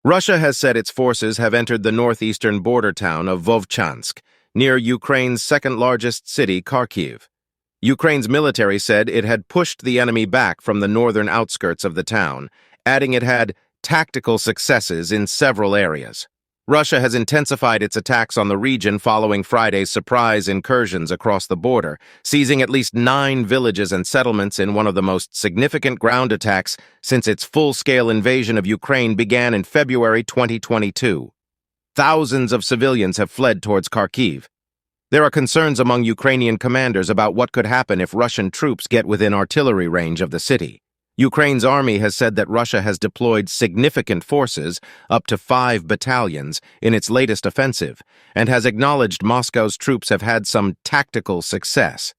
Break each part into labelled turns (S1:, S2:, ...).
S1: Russia has said its forces have entered the northeastern border town of Vovchansk, near Ukraine's second-largest city, Kharkiv. Ukraine's military said it had pushed the enemy back from the northern outskirts of the town, adding it had tactical successes in several areas. Russia has intensified its attacks on the region following Friday's surprise incursions across the border, seizing at least 9 villages and settlements in one of the most significant ground attacks since its full-scale invasion of Ukraine began in February 2022. Thousands of civilians have fled towards Kharkiv. There are concerns among Ukrainian commanders about what could happen if Russian troops get within artillery range of the city. Ukraine's army has said that Russia has deployed significant forces, up to 5 battalions, in its latest offensive, and has acknowledged Moscow's troops have had some tactical success.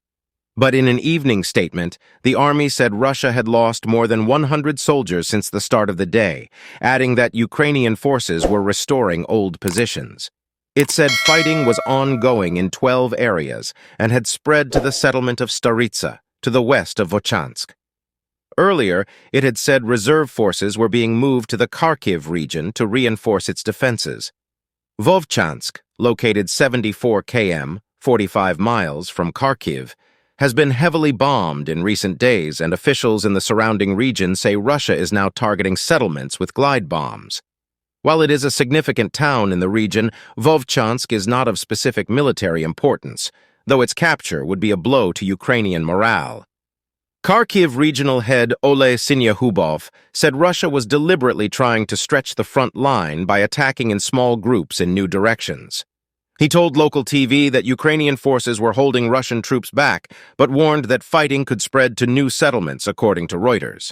S1: But in an evening statement, the army said Russia had lost more than 100 soldiers since the start of the day, adding that Ukrainian forces were restoring old positions. It said fighting was ongoing in 12 areas and had spread to the settlement of Staritsa, to the west of Vovchansk. Earlier, it had said reserve forces were being moved to the Kharkiv region to reinforce its defenses. Vovchansk, located 74 km, 45 miles from Kharkiv, has been heavily bombed in recent days, and officials in the surrounding region say Russia is now targeting settlements with glide bombs. While it is a significant town in the region, Vovchansk is not of specific military importance, though its capture would be a blow to Ukrainian morale. Kharkiv regional head Ole Sinyahubov said Russia was deliberately trying to stretch the front line by attacking in small groups in new directions. He told local TV that Ukrainian forces were holding Russian troops back, but warned that fighting could spread to new settlements, according to Reuters.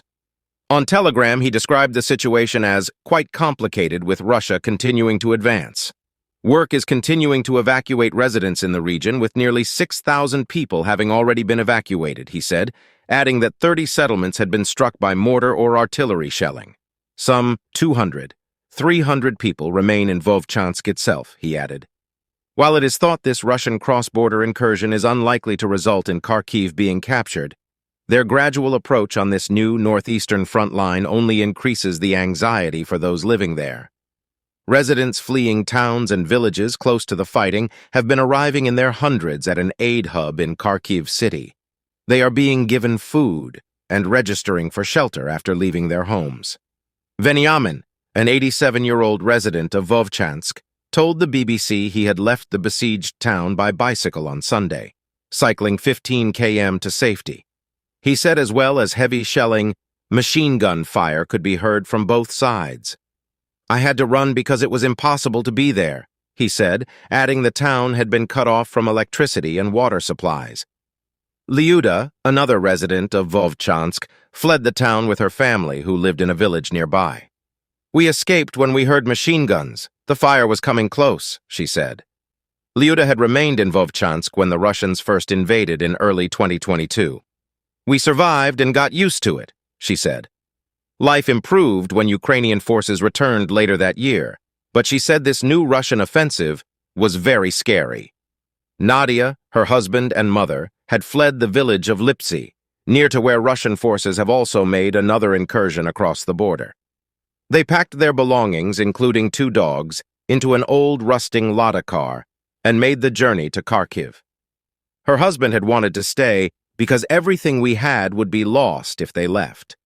S1: On Telegram, he described the situation as quite complicated, with Russia continuing to advance. Work is continuing to evacuate residents in the region, with nearly 6,000 people having already been evacuated, he said, adding that 30 settlements had been struck by mortar or artillery shelling. Some 200, 300 people remain in Vovchansk itself, he added. While it is thought this Russian cross-border incursion is unlikely to result in Kharkiv being captured, their gradual approach on this new northeastern front line only increases the anxiety for those living there. Residents fleeing towns and villages close to the fighting have been arriving in their hundreds at an aid hub in Kharkiv city. They are being given food and registering for shelter after leaving their homes. Veniamin, an 87-year-old resident of Vovchansk, told the BBC he had left the besieged town by bicycle on Sunday, cycling 15 km to safety. He said as well as heavy shelling, machine gun fire could be heard from both sides. I had to run because it was impossible to be there, he said, adding the town had been cut off from electricity and water supplies. Lyuda, another resident of Vovchansk, fled the town with her family, who lived in a village nearby. We escaped when we heard machine guns. The fire was coming close, she said. Lyuda had remained in Vovchansk when the Russians first invaded in early 2022. We survived and got used to it, she said. Life improved when Ukrainian forces returned later that year, but she said this new Russian offensive was very scary. Nadia, her husband and mother, had fled the village of Lipsy, near to where Russian forces have also made another incursion across the border. They packed their belongings, including 2 dogs, into an old rusting Lada car and made the journey to Kharkiv. Her husband had wanted to stay because everything we had would be lost if they left.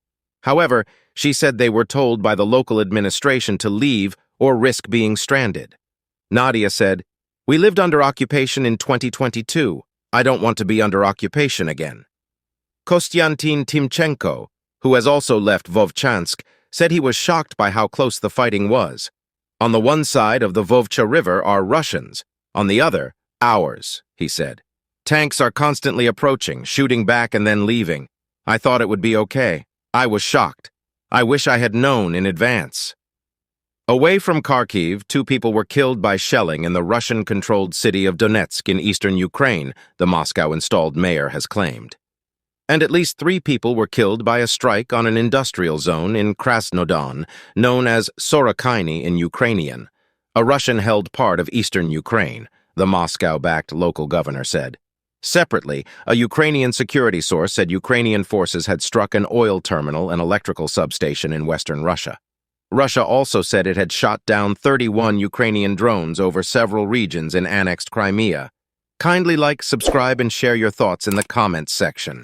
S1: However, she said they were told by the local administration to leave or risk being stranded. Nadia said, "We lived under occupation in 2022. I don't want to be under occupation again." Kostyantin Timchenko, who has also left Vovchansk, said he was shocked by how close the fighting was. On the one side of the Vovcha River are Russians, on the other, ours, he said. Tanks are constantly approaching, shooting back and then leaving. I thought it would be okay. I was shocked. I wish I had known in advance. Away from Kharkiv, 2 people were killed by shelling in the Russian-controlled city of Donetsk in eastern Ukraine, the Moscow-installed mayor has claimed. And at least 3 people were killed by a strike on an industrial zone in Krasnodon, known as Sorokaini in Ukrainian, a Russian-held part of eastern Ukraine, the Moscow-backed local governor said. Separately, a Ukrainian security source said Ukrainian forces had struck an oil terminal and electrical substation in western Russia. Russia also said it had shot down 31 Ukrainian drones over several regions in annexed Crimea. Kindly like, subscribe, and share your thoughts in the comments section.